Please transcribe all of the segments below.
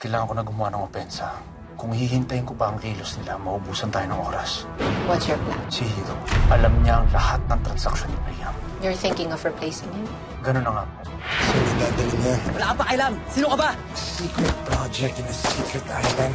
Kailangan ko na gumawa ng opensa. Kung hihintayin ko pa ang kilos nila, maubusan tayo ng oras. What's your plan? Si Hiro, alam niya ang lahat ng transaksyon ni Priam. You're thinking of replacing him? Ganun na nga po. Sino dadali niya? Wala ka pa kailam! Sino ka ba? Secret project in a secret island.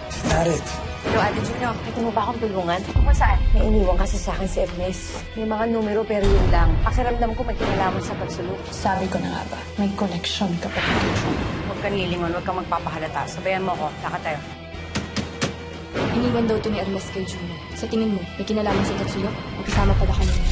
Is that it? Hello, Ate Juno. Pwede mo ba akong tulungan? Kung saan? May iniwan kasi sa akin si Ernest. May mga numero pero yun lang. Pakiramdam ko may kinalaman sa pagsulok. Sabi ko na nga ba, may connection ka pa kay Juno. Huwag kang lilingon, huwag kang magpapahalata. Sabayan mo ako. Lakad tayo. Iniwan daw to ni Ernest kay Juno. Sa tingin mo, may kinalaman sa Tatsulok? Magkasama pala kami niya.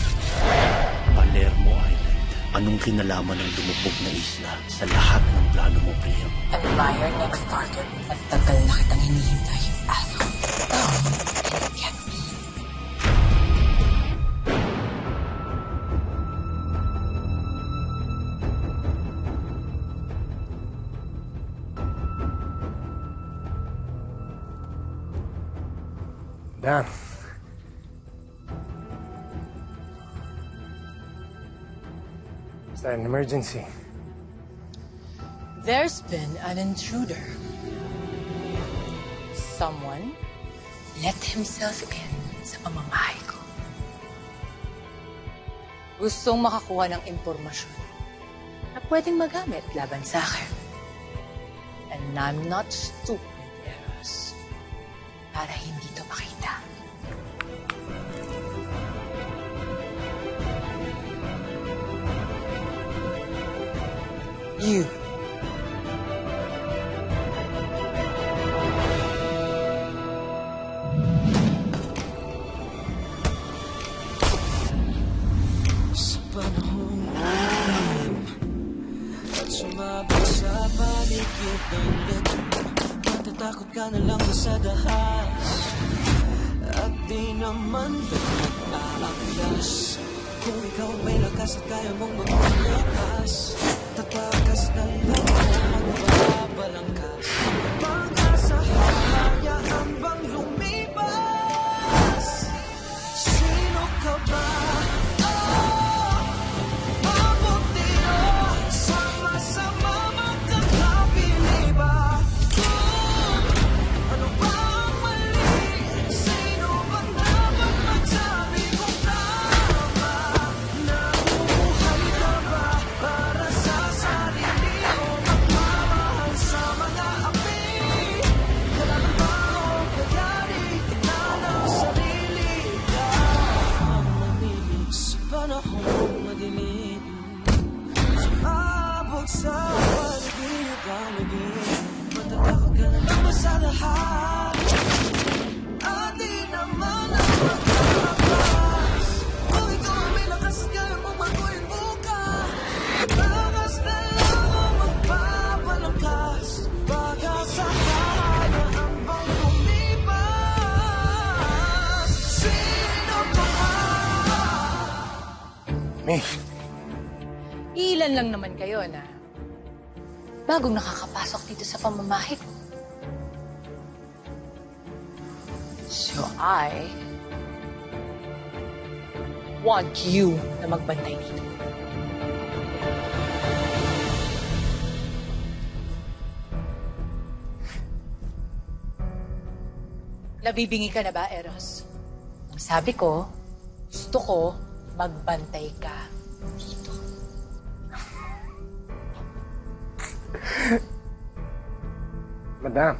Palermo Island. Anong kinalaman ng lumubog na isla sa lahat ng plano mo, Priam? I'm buyer next target. At tagal na kitang hinihintay. Asshole. Come and get me. Dan. Is that an emergency? There's been an intruder. Someone let himself in sa pamamahay ko. Gustong makakuha ng impormasyon na pwedeng magamit laban sa akin. And I'm not stupid, Eros, para hindi to makita. You. Sa panahong alam at sumabot sa paligid ng lito, matatakot ka na lang sa dahas at di naman nag-aaklas. Kung ikaw may lakas at kaya mong magpalakas, tatakas na lang ang magbabalangkas. Pag-asa hayaan bang lumipas? Sino ka ba? Sa paligid ang naging matatakot ka na lang ba sa lahat? At di naman ang magkakapas. Kung ikaw ang may lakas at kaya mong maguhin bukas, takas na lang ang magpapalakas. Pag-asa hayaan bang lumipas? Sino ka? Me. Ilan lang naman kayo na bagong nakakapasok dito sa pamamahay ko. So I want you na magbantay dito. Nabibingi ka na ba, Eros? Ang sabi ko, gusto ko magbantay ka dito. Madam,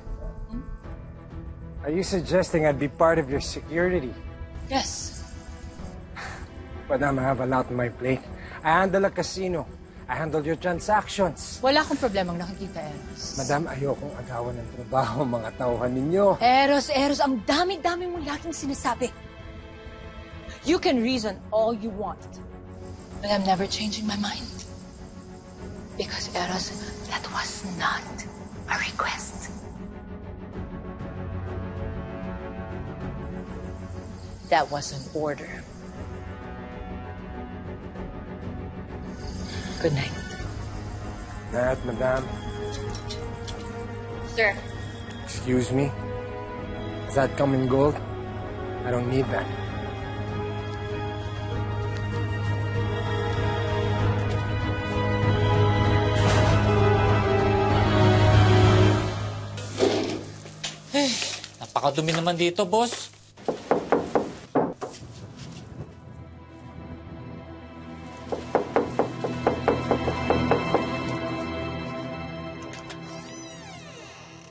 are you suggesting I'd be part of your security? Yes. Madam, I have a lot on my plate. I handle a casino. I handle your transactions. Wala akong problemang nakikita, Eros. Madam, ayokong agawan ng trabaho ang mga tauhan ninyo. Eros, ang dami-dami mo laging sinasabi. You can reason all you want, but I'm never changing my mind. Because, Eros, that was not a request. That was an order. Good night. That, madam. Sir. Excuse me? Does that come in gold? I don't need that. Napakadumi naman dito, boss.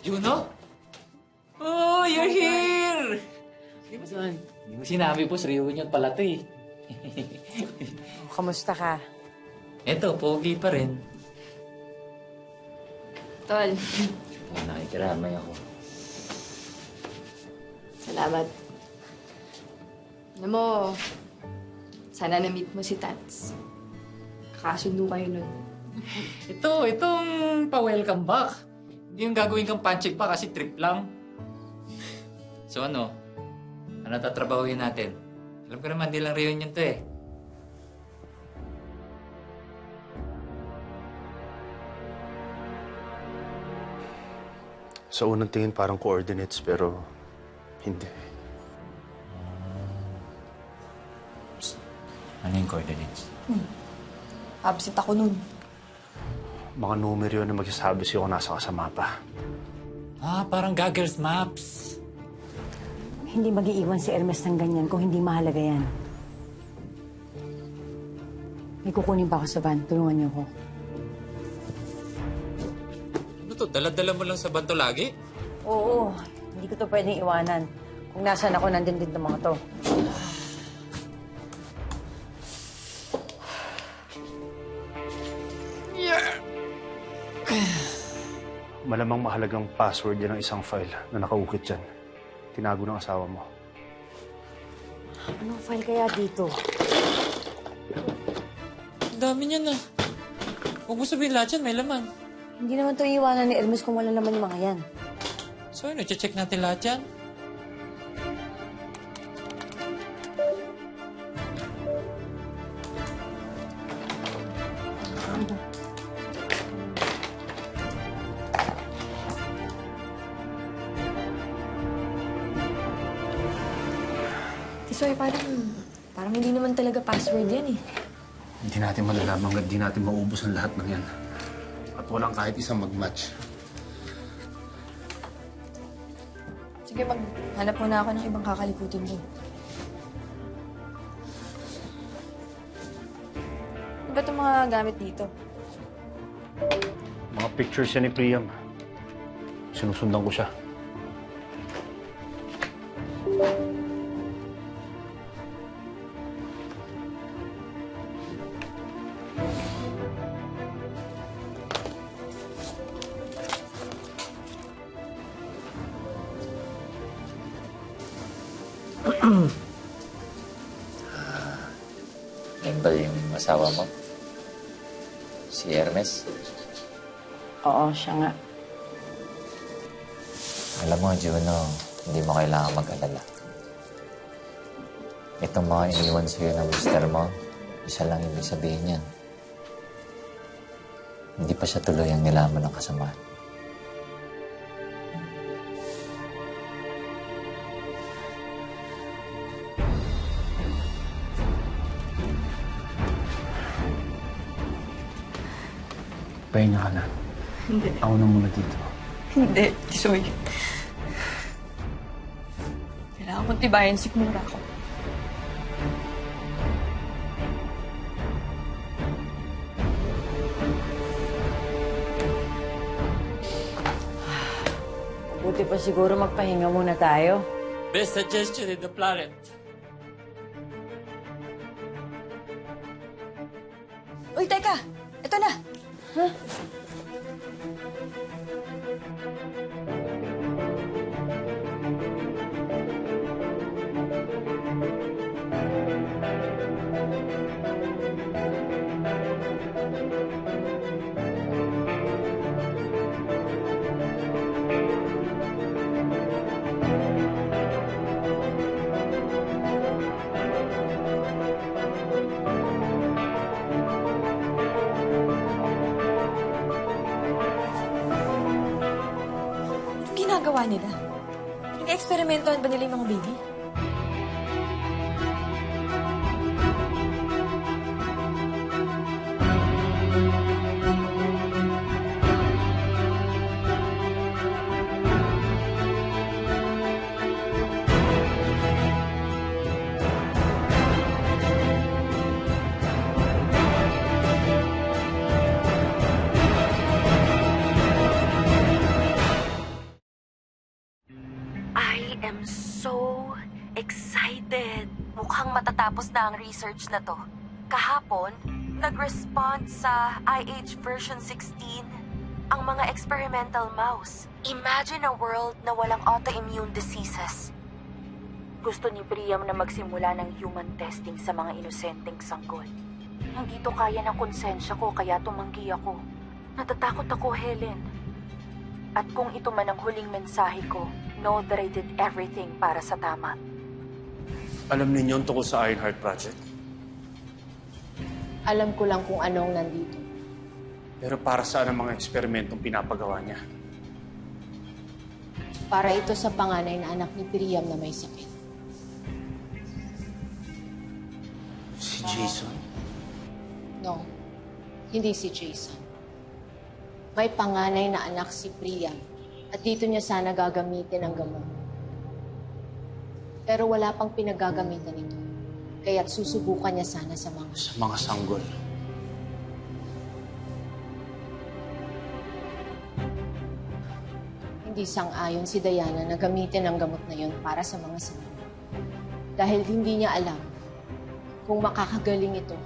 Juno? Oh, you're here! Di ba saan? Hindi mo sinabi, boss. Reunion pala to eh. Kamusta ka? Eto, pogi pa rin. Tol, Nakikiramay ako. salamat. Alam mo, sana na-meet mo si Tats. Kakasundo kayo nun. Itong pa-welcome back. Hindi yung gagawin kang punching pa kasi trip lang. So ano? Ano tatrabahuin natin? Alam ko naman, di lang reunion to eh. Sa unang tingin parang coordinates pero hindi. Ano yung coordinates? Absent ako nun. Mga numero yun na magsasabi sa'yo kung nasa ka sa mapa. Ah, parang Goggles Maps. Hindi mag-iiwan si Hermes ng ganyan kung hindi mahalaga yan. May kukunin pa ako sa van. Tulungan niyo ko. Ano to? Dala-dala mo lang sa banto lagi? Oo. Hindi ko to pwedeng iwanan. Kung nasan ako, nandun din ng mga to. Malamang mahalagang password yan ng isang file na nakaukit dyan. Tinago ng asawa mo. Anong file kaya dito? Ang dami niyan ah. Huwag mo sabihin lahat yan, may laman. Hindi naman to iwanan ni Hermes kung wala naman yung mga yan. So ano, check natin lahat yan? Tisoy, parang hindi naman talaga password yan eh. Hindi natin malalaman hanggang di natin maubos ang lahat ng yan. At walang kahit isang mag-match. Sige, maghanap muna ako ng ibang kakalikutin doon. Ano ba itong mga gamit dito? Mga pictures yan ni Priam. Sinusundan ko siya. Yan ba yung asawa mo? Si Hermes? Oo, siya nga. Alam mo, Juno, hindi mo kailangan mag-alala. Itong mga iniwan sa'yo ng mister mo, isa lang ibig sabihin yan. Hindi pa siya tuloy ang nilaman ng kasamaan. Pahinga ka na. Hindi. Ako na muna dito. Hindi, Tisoy. Kailangan kong tibayan sigmura ko. Buti pa siguro magpahinga muna tayo. Best suggestion in the planet. Uy, teka! Ito na! Anong ginagawa nila? Pinag-eksperimentohan ba nila yung mga baby? Natapos na ang research na to. Kahapon, nag-respond sa IH version 16 ang mga experimental mouse. Imagine a world na walang autoimmune diseases. Gusto ni Priam na magsimula ng human testing sa mga inosenteng sanggol. Hindi to kaya ng konsensya ko kaya tumanggi ako. Natatakot ako, Helen. At kung ito man ang huling mensahe ko, know that I did everything para sa tama. Alam ninyo ang tungkol sa Ironheart Project? Alam ko lang kung ano ang nandito. Pero para saan ang mga eksperimentong pinapagawa niya? Para ito sa panganay na anak ni Priam na may sakit. Si Jason? No, hindi si Jason. May panganay na anak si Priam at dito niya sana gagamitin ang gamot. Pero wala pang pinagagamitan ito. Kaya't susubukan niya sana sa mga sanggol. Hindi sang-ayon si Diana na gamitin ang gamot na yun para sa mga sanggol. Dahil hindi niya alam kung makakagaling ito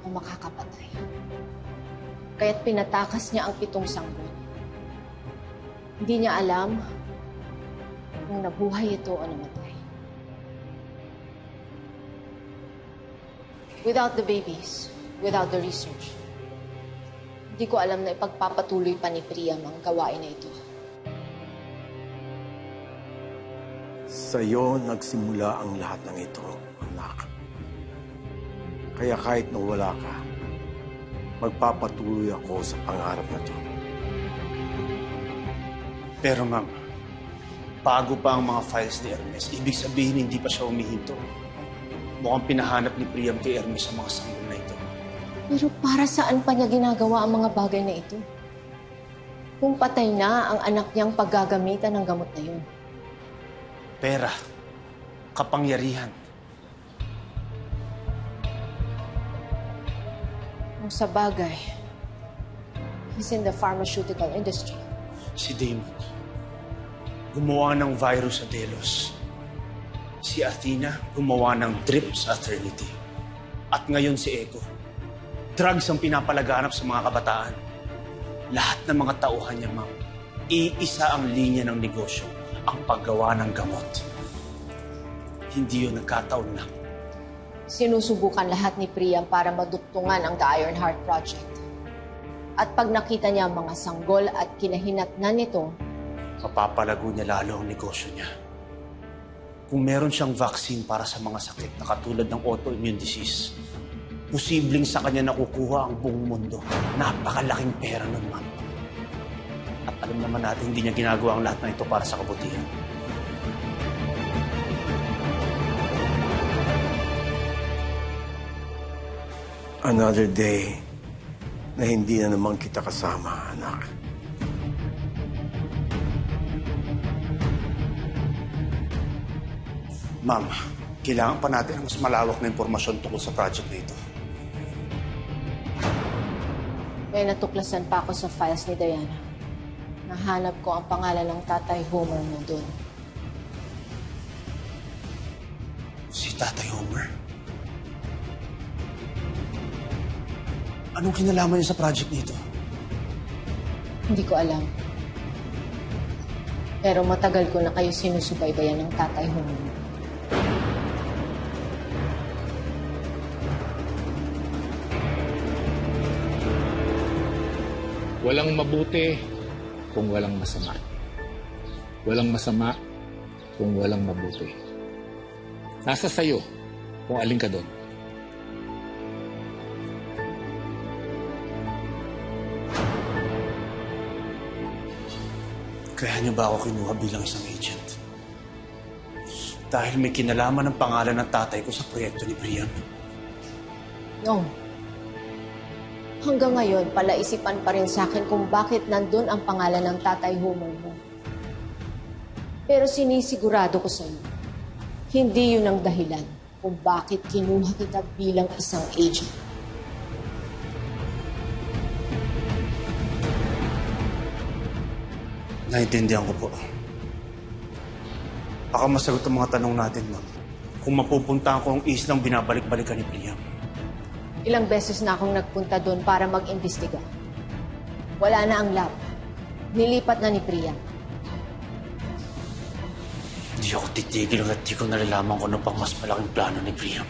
o makakapatay. Kaya't pinatakas niya ang 7 sanggol. Hindi niya alam kung nabuhay ito o namatay. Without the babies, without the research, hindi ko alam na ipagpapatuloy pa ni Priam ang gawain na ito. Sa'yo nagsimula ang lahat ng ito, anak. Kaya kahit nawala ka, magpapatuloy ako sa pangarap na to. Pero ma'am, bago pa ang mga files ni Hermes, ibig sabihin hindi pa siya humihinto. Mukhang pinahanap ni Priam kay Hermes ang mga sanggol na ito. Pero para saan pa niya ginagawa ang mga bagay na ito? Kung patay na ang anak niyang paggagamitan ng gamot na yun. Pera, kapangyarihan. Kung sa bagay, he's in the pharmaceutical industry. Si Damon, gumawa ng virus sa Delos. Si Athena, gumawa ng drip sa Eternity. At ngayon si Echo, drugs ang pinapalaganap sa mga kabataan. Lahat ng mga tauhan niya, ma'am, iisa ang linya ng negosyo, ang paggawa ng gamot. Hindi yun nagkataon lang. Sinusubukan lahat ni Priam para maduktungan ang The Ironheart Project. At pag nakita niya ang mga sanggol at kinahinatnan nito, Mapapalago niya lalo ang negosyo niya. Kung meron siyang vaccine para sa mga sakit na katulad ng autoimmune disease, posibleng sa kanya nakukuha ang buong mundo. Napakalaking pera nun, ma'am. At alam naman natin hindi niya ginagawa ang lahat na ito para sa kabutihan. Another day na hindi na naman kita kasama, anak. Ma'am, kailangan pa natin ng mas malawak na impormasyon tungkol sa project na ito. may natuklasan pa ako sa files ni Diana. Nahanap ko ang pangalan ng Tatay Homer mo doon. Si Tatay Homer? Anong kinalaman niya sa project nito? Hindi ko alam. Pero matagal ko na kayo sinusubaybayan ng Tatay Homer mo. Walang mabuti kung walang masama. Walang masama kung walang mabuti. Nasa sayo kung alin ka doon. Kaya niyo ba ako kinuha bilang isang agent? Dahil may kinalaman ng pangalan ng tatay ko sa proyekto ni Priam. No. Hanggang ngayon, palaisipan pa rin sa akin kung bakit nandun ang pangalan ng Tatay Homer mo. Pero sinisigurado ko sa iyo, hindi yun ang dahilan kung bakit kinuha kita bilang isang agent. Naintindihan ko po. Baka masagot ang mga tanong natin, ma'am. kung mapupunta ko ang islang binabalik-balikan ni Priam. Ilang beses na akong nagpunta doon para mag-imbestiga. Wala na ang lab. Nilipat na ni Priam. Hindi ako titigil at di ko nalalaman kung ano pang mas malaking plano ni Priam.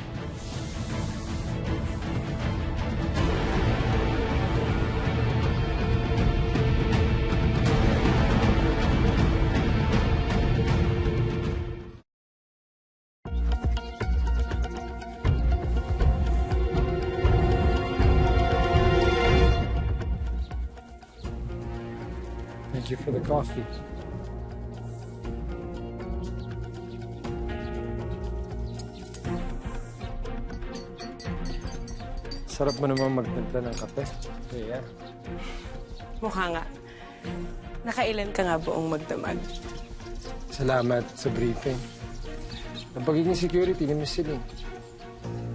Thank you for the coffee. Sarap mo naman magtimpla ng kape. Yeah. Mukha nga. Nakailan ka nga buong magdamag? Salamat sa briefing. Ang pagiging security ni Miss Celine.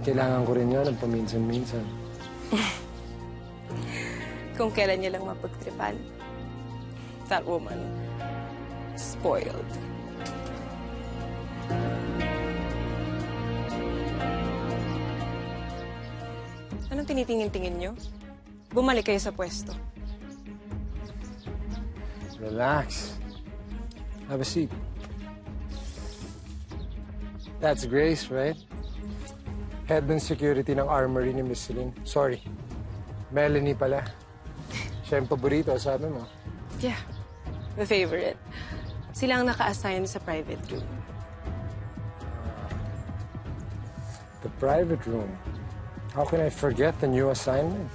Kailangan ko rin yun ng paminsan-minsan. Kung kailan niya lang mapagtripan. That woman, spoiled. Anong tinitingin-tingin niyo? Bumalik kayo sa pwesto. Relax. Have a seat. That's Grace, right? Head ng security ng armory ni Miss Celine. Sorry. Melanie pala. Siya yung paborito, sabi mo. Yeah, the favorite. Sila ang naka-assign sa private room. The private room. How can I forget the new assignment?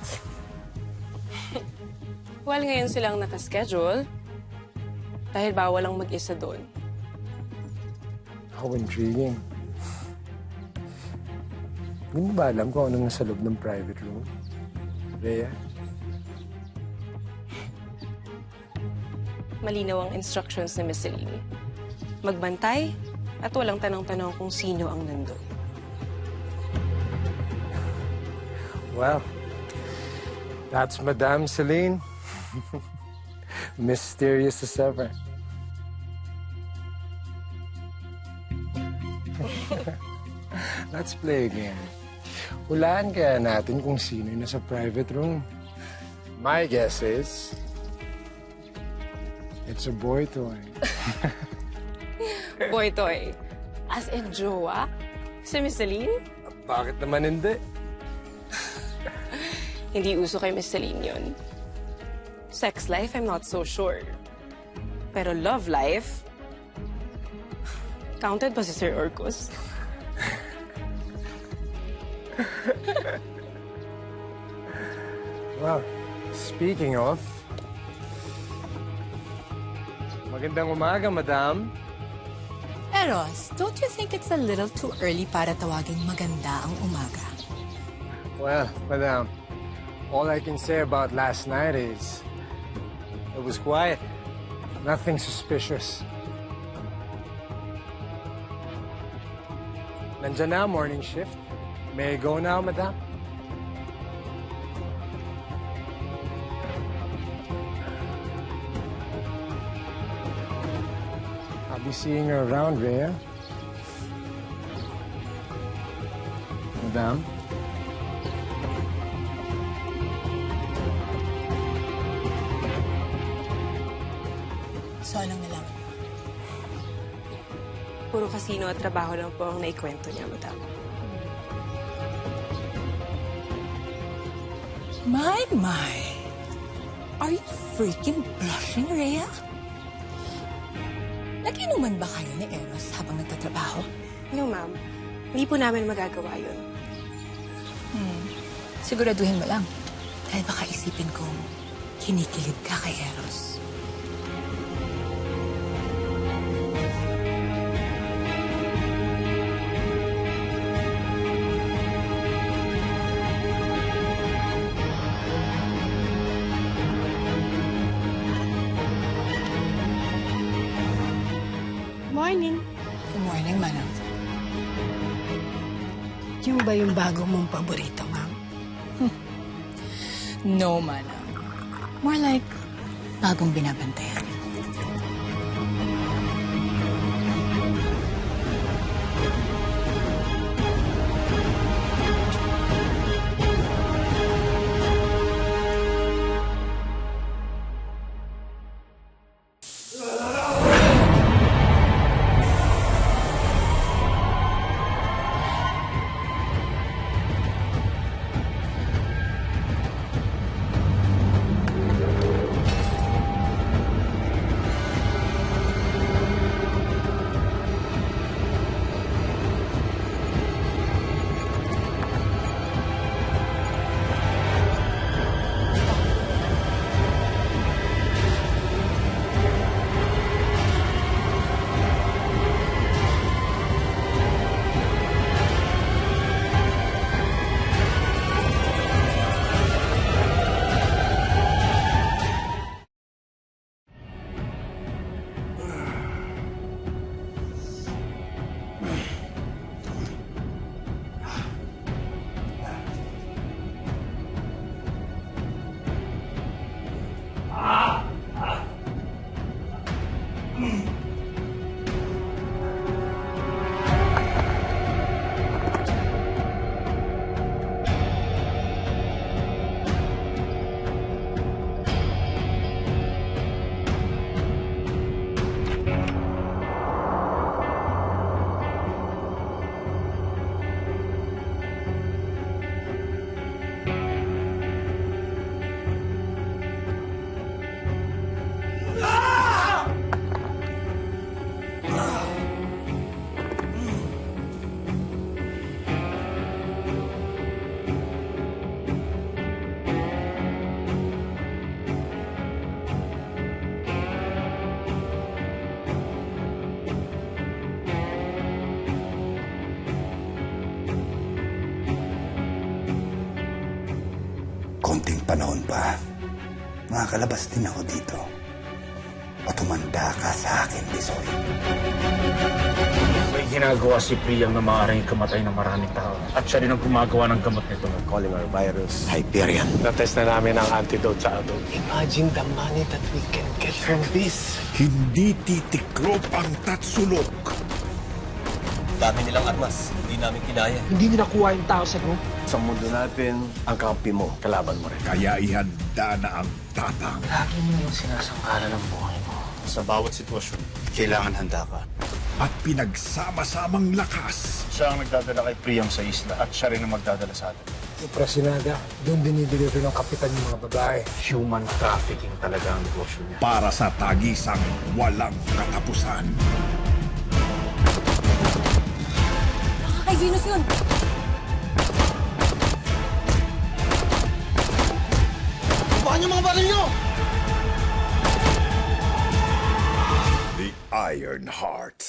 Well, ngayon silang naka-schedule. Dahil bawal ang mag-isa doon. How intriguing. Hindi mo ba alam kung anong nasa loob ng private room? Rhea? Malinaw ang instructions ni Miss Celine. Magbantay at walang tanong-tanong kung sino ang nandun. Well, that's Madame Celine. Mysterious as ever. Let's play again. Hulaan kaya natin kung sino yung nasa private room. My guess is... it's a boy toy. Boy toy. As in jowa? Si Miss Celine? Bakit naman hindi? Hindi uso kay Miss Celine yun. Sex life, I'm not so sure. Pero love life? Counted ba si Sir Orcus? Well, speaking of... Magandang umaga, Madam. Eros, don't you think it's a little too early para tawaging maganda ang umaga? Well, Madam, all I can say about last night is... it was quiet. Nothing suspicious. Nandiyan na, morning shift. May I go now, Madam? I'll be seeing her around, Rhea. Madam? So, anong nalaman mo? Puro kasino at trabaho lang po ang naikwento niya, Madam. My. Are you freaking blushing, Rhea? Nag-inuman ba kayo ni Eros habang nagtatrabaho? No, ma'am. Hindi po namin magagawa yun. Siguraduhin mo lang. Dahil baka isipin kong kinikilid ka kay Eros. Morning. Good morning, Manang. Yung ba yung bago mong paborito, ma'am? No, Manang. More like bagong binabantayan. panahon pa, makakalabas din ako dito. O tumanda ka sa akin, Bisoy. May ginagawa si Priam na maaaring kamatay ng maraming tao. At siya rin ang gumagawa ng gamot nito. Calling our virus Hyperion. Na-test na namin ang antidote sa adult. Imagine the money that we can get from this. Hindi titiklop ang Tatsulok. Dami nilang armas. Hindi namin kinaya. Hindi nila kuha yung tao sa group. Sa mundo natin, ang kampi mo, kalaban mo rin. Kaya ihanda na ang tapang. Lagi mo yung sinasangkalan ng buhay mo. Sa bawat sitwasyon, kailangan handa ka. At pinagsama-samang lakas. Siya ang nagdadala kay Priam sa isla at siya rin ang magdadala sa atin. Yung Prasinada, doon dinideliver ng kapitan yung mga babae. Human trafficking talaga ang negosyo niya. Para sa tagisang walang katapusan. Kay Venus yun! Bukahan niyo mga baril niyo! The Iron Heart.